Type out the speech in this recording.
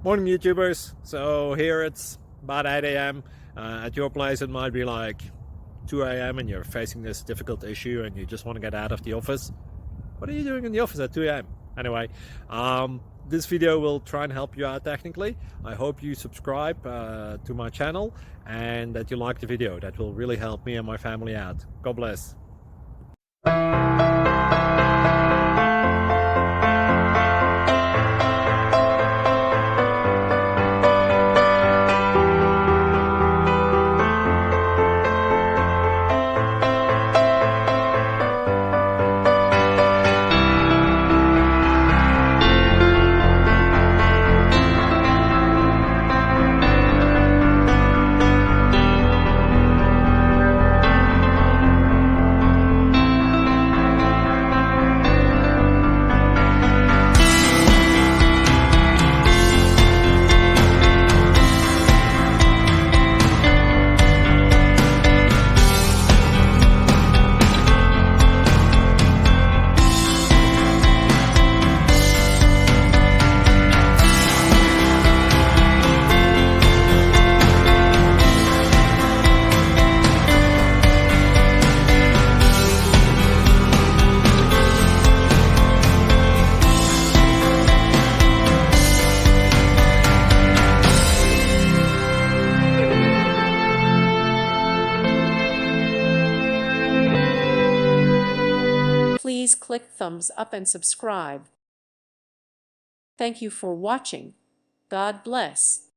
Morning, YouTubers. So here it's about 8 a.m. At your place, it might be like 2 a.m. and you're facing this difficult issue and you just want to get out of the office. What are you doing in the office at 2 a.m.? Anyway, this video will try and help you out technically. I hope you subscribe to my channel and that you like the video. That will really help me and my family out. God bless. Please click thumbs up and subscribe. Thank you for watching. God bless.